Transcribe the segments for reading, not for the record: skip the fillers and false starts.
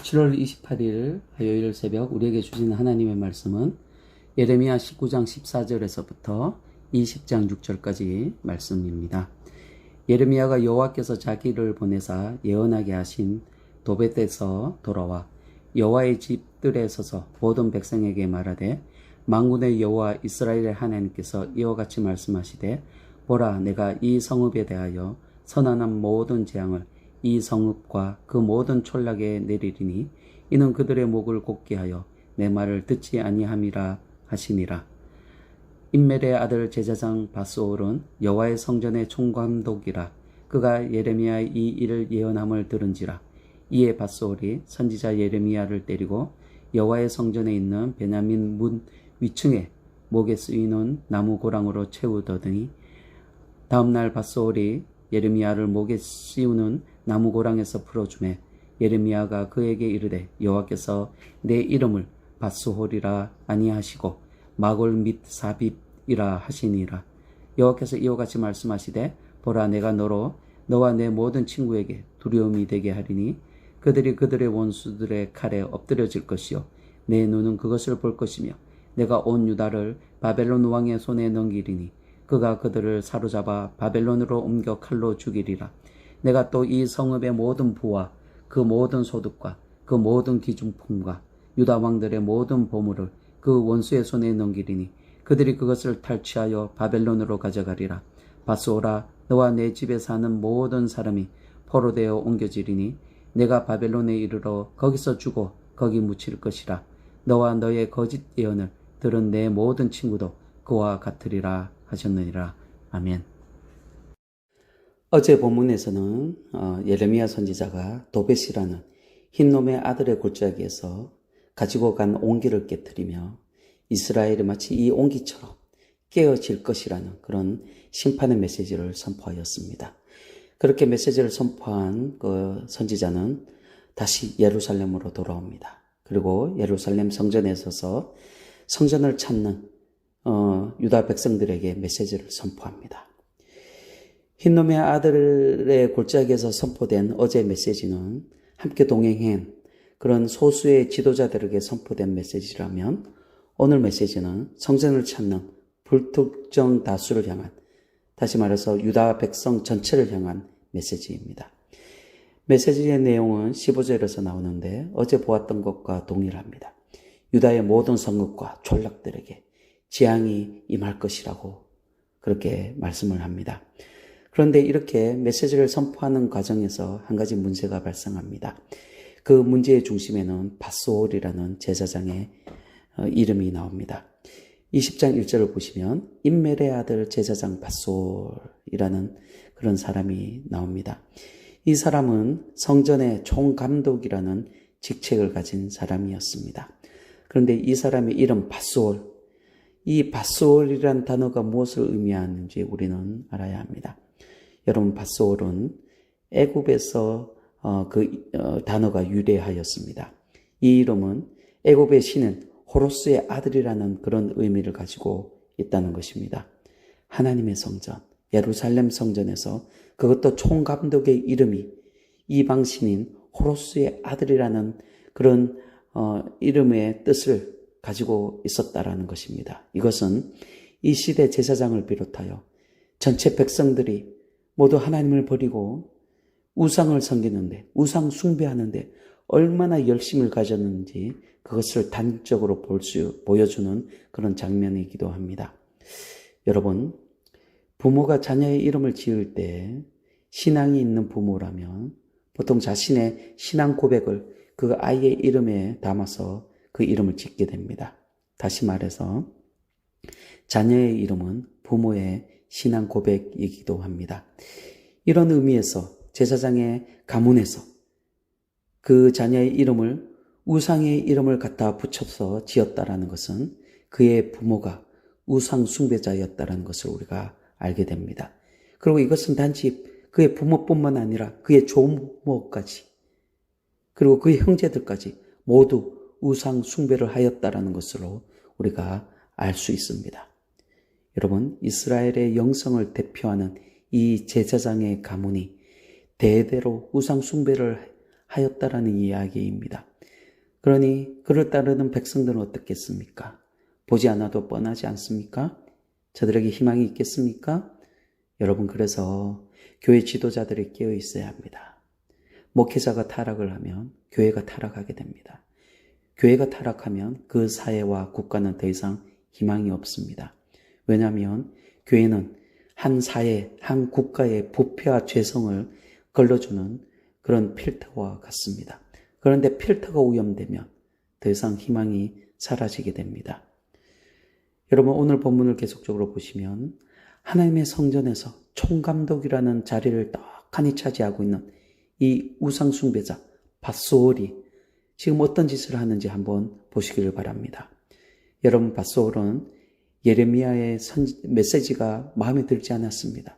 7월 28일 화요일 새벽 우리에게 주신 하나님의 말씀은 예레미야 19장 14절에서부터 20장 6절까지 말씀입니다. 예레미야가 여호와께서 자기를 보내사 예언하게 하신 도벳에서 돌아와 여호와의 집들에 서서 모든 백성에게 말하되 만군의 여호와 이스라엘의 하나님께서 이와 같이 말씀하시되 보라, 내가 이 성읍에 대하여 선언한 모든 재앙을 이 성읍과 그 모든 촌락에 내리리니 이는 그들의 목을 곧게 하여 내 말을 듣지 아니함이라 하시니라. 임멜의 아들 제사장 바스올은 여호와의 성전의 총감독이라. 그가 예레미야의 이 일을 예언함을 들은지라. 이에 바스올이 선지자 예레미야를 때리고 여호와의 성전에 있는 베냐민 문 위층에 목에 쓰이는 나무 고랑으로 채우더니 다음날 바스올이 예레미야를 목에 씌우는 나무 고랑에서 풀어주매 예레미야가 그에게 이르되 여호와께서 내 이름을 바스홀이라 아니하시고 마골 및 사빕이라 하시니라. 여호와께서 이와 같이 말씀하시되 보라, 내가 너와 내 모든 친구에게 두려움이 되게 하리니 그들이 그들의 원수들의 칼에 엎드려질 것이요 내 눈은 그것을 볼 것이며 내가 온 유다를 바벨론 왕의 손에 넘기리니 그가 그들을 사로잡아 바벨론으로 옮겨 칼로 죽이리라. 내가 또 이 성읍의 모든 부와 그 모든 소득과 그 모든 기중품과 유다 왕들의 모든 보물을 그 원수의 손에 넘기리니 그들이 그것을 탈취하여 바벨론으로 가져가리라. 바스오라, 너와 내 집에 사는 모든 사람이 포로되어 옮겨지리니 내가 바벨론에 이르러 거기서 죽어 거기 묻힐 것이라. 너와 너의 거짓 예언을 들은 내 모든 친구도 그와 같으리라 하셨느니라. 아멘. 어제 본문에서는 예레미야 선지자가 도벳이라는 흰놈의 아들의 골짜기에서 가지고 간 옹기를 깨뜨리며 이스라엘이 마치 이 옹기처럼 깨어질 것이라는 그런 심판의 메시지를 선포하였습니다. 그렇게 메시지를 선포한 그 선지자는 다시 예루살렘으로 돌아옵니다. 그리고 예루살렘 성전에 서서 성전을 찾는 유다 백성들에게 메시지를 선포합니다. 흰놈의 아들의 골짜기에서 선포된 어제 메시지는 함께 동행한 그런 소수의 지도자들에게 선포된 메시지라면 오늘 메시지는 성전을 찾는 불특정 다수를 향한, 다시 말해서 유다 백성 전체를 향한 메시지입니다. 메시지의 내용은 15절에서 나오는데 어제 보았던 것과 동일합니다. 유다의 모든 성읍과 촌락들에게 재앙이 임할 것이라고 그렇게 말씀을 합니다. 그런데 이렇게 메시지를 선포하는 과정에서 한 가지 문제가 발생합니다. 그 문제의 중심에는 바스올이라는 제사장의 이름이 나옵니다. 20장 1절을 보시면 임멜의 아들 제사장 바스올이라는 그런 사람이 나옵니다. 이 사람은 성전의 총감독이라는 직책을 가진 사람이었습니다. 그런데 이 사람의 이름 바스올, 이 바스올이라는 단어가 무엇을 의미하는지 우리는 알아야 합니다. 여러분, 바스올은 애굽에서 단어가 유래하였습니다. 이 이름은 애굽의 신은 호로스의 아들이라는 그런 의미를 가지고 있다는 것입니다. 하나님의 성전, 예루살렘 성전에서 그것도 총감독의 이름이 이방 신인 호로스의 아들이라는 그런 이름의 뜻을 가지고 있었다라는 것입니다. 이것은 이 시대 제사장을 비롯하여 전체 백성들이 모두 하나님을 버리고 우상을 섬기는데, 우상 숭배하는데 얼마나 열심을 가졌는지 그것을 단적으로 보여주는 그런 장면이기도 합니다. 여러분, 부모가 자녀의 이름을 지을 때 신앙이 있는 부모라면 보통 자신의 신앙 고백을 그 아이의 이름에 담아서 그 이름을 짓게 됩니다. 다시 말해서 자녀의 이름은 부모의 신앙 고백이기도 합니다. 이런 의미에서 제사장의 가문에서 그 자녀의 이름을 우상의 이름을 갖다 붙여서 지었다라는 것은 그의 부모가 우상 숭배자였다라는 것을 우리가 알게 됩니다. 그리고 이것은 단지 그의 부모뿐만 아니라 그의 조부모까지 그리고 그의 형제들까지 모두 우상 숭배를 하였다라는 것으로 우리가 알 수 있습니다. 여러분, 이스라엘의 영성을 대표하는 이 제사장의 가문이 대대로 우상 숭배를 하였다라는 이야기입니다. 그러니 그를 따르는 백성들은 어떻겠습니까? 보지 않아도 뻔하지 않습니까? 저들에게 희망이 있겠습니까? 여러분, 그래서 교회 지도자들이 깨어 있어야 합니다. 목회자가 타락을 하면 교회가 타락하게 됩니다. 교회가 타락하면 그 사회와 국가는 더 이상 희망이 없습니다. 왜냐하면 교회는 한 사회, 한 국가의 부패와 죄성을 걸러주는 그런 필터와 같습니다. 그런데 필터가 오염되면 더 이상 희망이 사라지게 됩니다. 여러분, 오늘 본문을 계속적으로 보시면 하나님의 성전에서 총감독이라는 자리를 떡하니 차지하고 있는 이 우상숭배자 밧소올이 지금 어떤 짓을 하는지 한번 보시기를 바랍니다. 여러분, 밧소올은 예레미야의 메시지가 마음에 들지 않았습니다.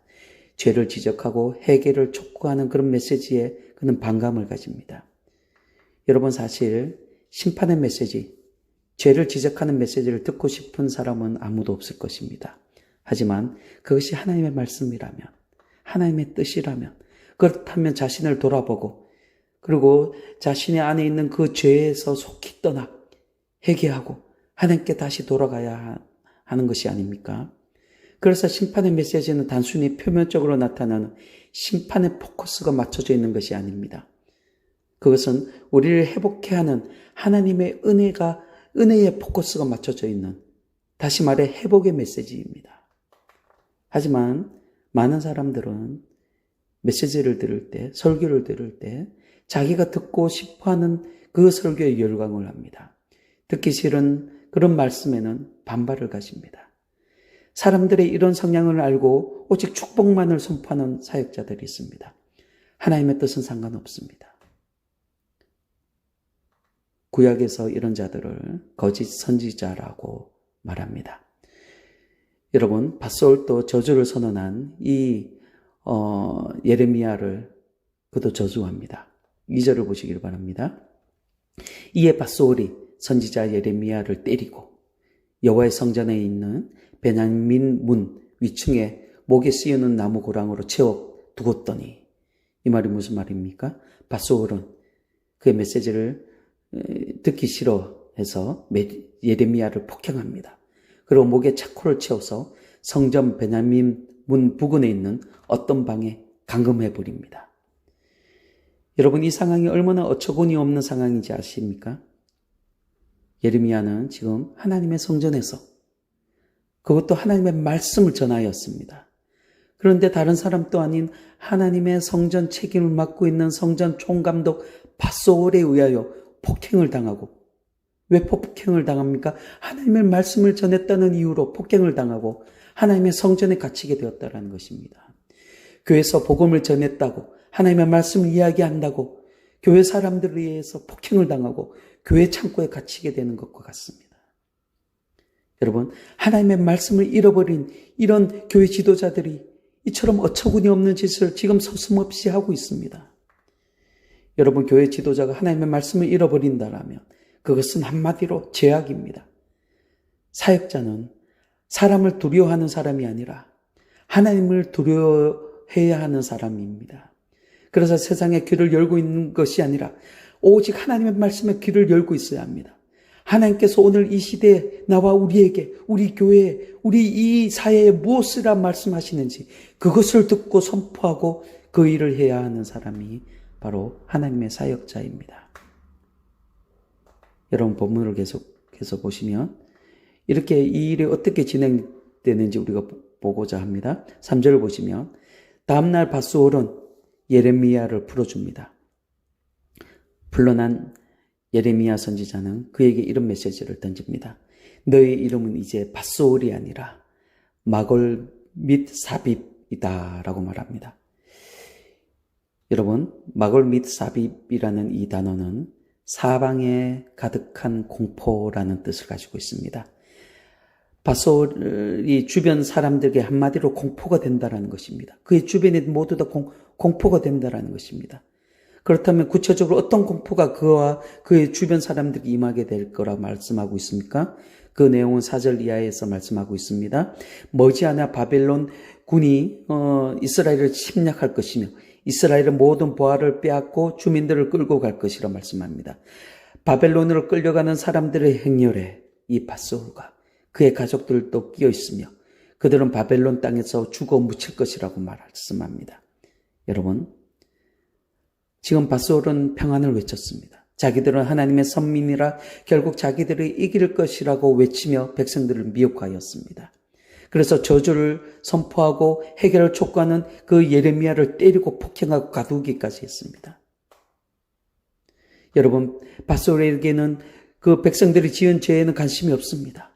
죄를 지적하고 회개를 촉구하는 그런 메시지에 그는 반감을 가집니다. 여러분, 사실 심판의 메시지, 죄를 지적하는 메시지를 듣고 싶은 사람은 아무도 없을 것입니다. 하지만 그것이 하나님의 말씀이라면, 하나님의 뜻이라면, 그렇다면 자신을 돌아보고 그리고 자신의 안에 있는 그 죄에서 속히 떠나 회개하고 하나님께 다시 돌아가야 하는 것이 아닙니까? 그래서 심판의 메시지는 단순히 표면적으로 나타나는 심판의 포커스가 맞춰져 있는 것이 아닙니다. 그것은 우리를 회복케 하는 하나님의 은혜의 포커스가 맞춰져 있는, 다시 말해 회복의 메시지입니다. 하지만 많은 사람들은 메시지를 들을 때, 설교를 들을 때 자기가 듣고 싶어하는 그 설교에 열광을 합니다. 듣기 싫은 그런 말씀에는 반발을 가집니다. 사람들의 이런 성향을 알고 오직 축복만을 선포하는 사역자들이 있습니다. 하나님의 뜻은 상관없습니다. 구약에서 이런 자들을 거짓 선지자라고 말합니다. 여러분, 밧소올도 저주를 선언한 이 예레미야를 그도 저주합니다. 2절을 보시길 바랍니다. 이에 밧소올이 선지자 예레미야를 때리고 여호와의 성전에 있는 베냐민 문 위층에 목에 씌우는 나무 고랑으로 채워 두었더니, 이 말이 무슨 말입니까? 밧소올은 그의 메시지를 듣기 싫어해서 예레미야를 폭행합니다. 그리고 목에 차코를 채워서 성전 베냐민 문 부근에 있는 어떤 방에 감금해 버립니다. 여러분, 이 상황이 얼마나 어처구니 없는 상황인지 아십니까? 예레미야는 지금 하나님의 성전에서, 그것도 하나님의 말씀을 전하였습니다. 그런데 다른 사람도 아닌 하나님의 성전 책임을 맡고 있는 성전 총감독 밧소올에 의하여 폭행을 당하고, 왜 폭행을 당합니까? 하나님의 말씀을 전했다는 이유로 폭행을 당하고 하나님의 성전에 갇히게 되었다는 것입니다. 교회에서 복음을 전했다고, 하나님의 말씀을 이야기한다고 교회 사람들에 의해서 폭행을 당하고 교회 창고에 갇히게 되는 것과 같습니다. 여러분, 하나님의 말씀을 잃어버린 이런 교회 지도자들이 이처럼 어처구니 없는 짓을 지금 서슴없이 하고 있습니다. 여러분, 교회 지도자가 하나님의 말씀을 잃어버린다라면 그것은 한마디로 죄악입니다. 사역자는 사람을 두려워하는 사람이 아니라 하나님을 두려워해야 하는 사람입니다. 그래서 세상에 귀를 열고 있는 것이 아니라 오직 하나님의 말씀에 귀를 열고 있어야 합니다. 하나님께서 오늘 이 시대에 나와 우리에게, 우리 교회에, 우리 이 사회에 무엇이라 말씀하시는지 그것을 듣고 선포하고 그 일을 해야 하는 사람이 바로 하나님의 사역자입니다. 여러분, 본문을 계속해서 보시면 이렇게 이 일이 어떻게 진행되는지 우리가 보고자 합니다. 3절을 보시면 다음날 밧소올은 예레미야를 풀어줍니다. 불러난 예레미야 선지자는 그에게 이런 메시지를 던집니다. 너의 이름은 이제 밧소올이 아니라 마골 및 사빕이다 라고 말합니다. 여러분, 마골 및 사빕이라는 이 단어는 사방에 가득한 공포라는 뜻을 가지고 있습니다. 밧소올이 주변 사람들에게 한마디로 공포가 된다는 것입니다. 그의 주변에 모두 다 공포가 된다는 것입니다. 그렇다면 구체적으로 어떤 공포가 그와 그의 주변 사람들에게 임하게 될 거라 말씀하고 있습니까? 그 내용은 4절 이하에서 말씀하고 있습니다. 머지않아 바벨론 군이 이스라엘을 침략할 것이며 이스라엘의 모든 보화를 빼앗고 주민들을 끌고 갈 것이라 말씀합니다. 바벨론으로 끌려가는 사람들의 행렬에 이 밧소르가 그의 가족들도 끼어 있으며 그들은 바벨론 땅에서 죽어 묻힐 것이라고 말씀합니다. 여러분, 지금 밧소르는 평안을 외쳤습니다. 자기들은 하나님의 선민이라 결국 자기들이 이길 것이라고 외치며 백성들을 미혹하였습니다. 그래서 저주를 선포하고 해결을 촉구하는 그 예레미야를 때리고 폭행하고 가두기까지 했습니다. 여러분, 밧소르에게는 그 백성들이 지은 죄에는 관심이 없습니다.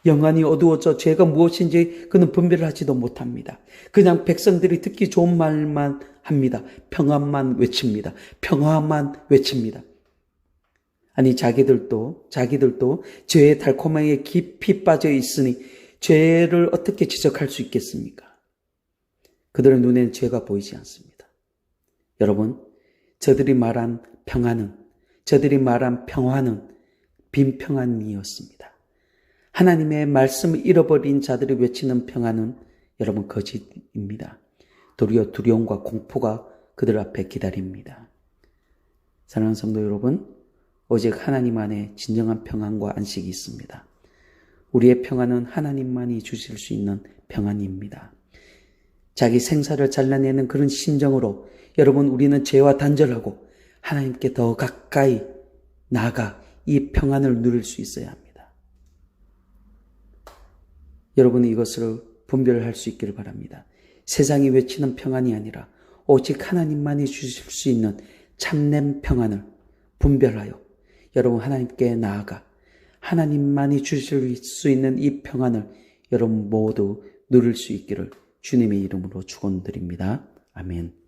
영안이 어두워져 죄가 무엇인지 그는 분별을 하지도 못합니다. 그냥 백성들이 듣기 좋은 말만 합니다. 평안만 외칩니다. 평화만 외칩니다. 아니, 자기들도 죄의 달콤함에 깊이 빠져 있으니 죄를 어떻게 지적할 수 있겠습니까? 그들의 눈에는 죄가 보이지 않습니다. 여러분, 저들이 말한 평화는 빈평안이었습니다. 하나님의 말씀을 잃어버린 자들이 외치는 평안은 여러분 거짓입니다. 도리어 두려움과 공포가 그들 앞에 기다립니다. 사랑하는 성도 여러분, 오직 하나님 안에 진정한 평안과 안식이 있습니다. 우리의 평안은 하나님만이 주실 수 있는 평안입니다. 자기 생사를 잘라내는 그런 심정으로 여러분, 우리는 죄와 단절하고 하나님께 더 가까이 나아가 이 평안을 누릴 수 있어야 합니다. 여러분이 이것을 분별할 수 있기를 바랍니다. 세상이 외치는 평안이 아니라 오직 하나님만이 주실 수 있는 참된 평안을 분별하여 여러분 하나님께 나아가 하나님만이 주실 수 있는 이 평안을 여러분 모두 누릴 수 있기를 주님의 이름으로 축원드립니다. 아멘.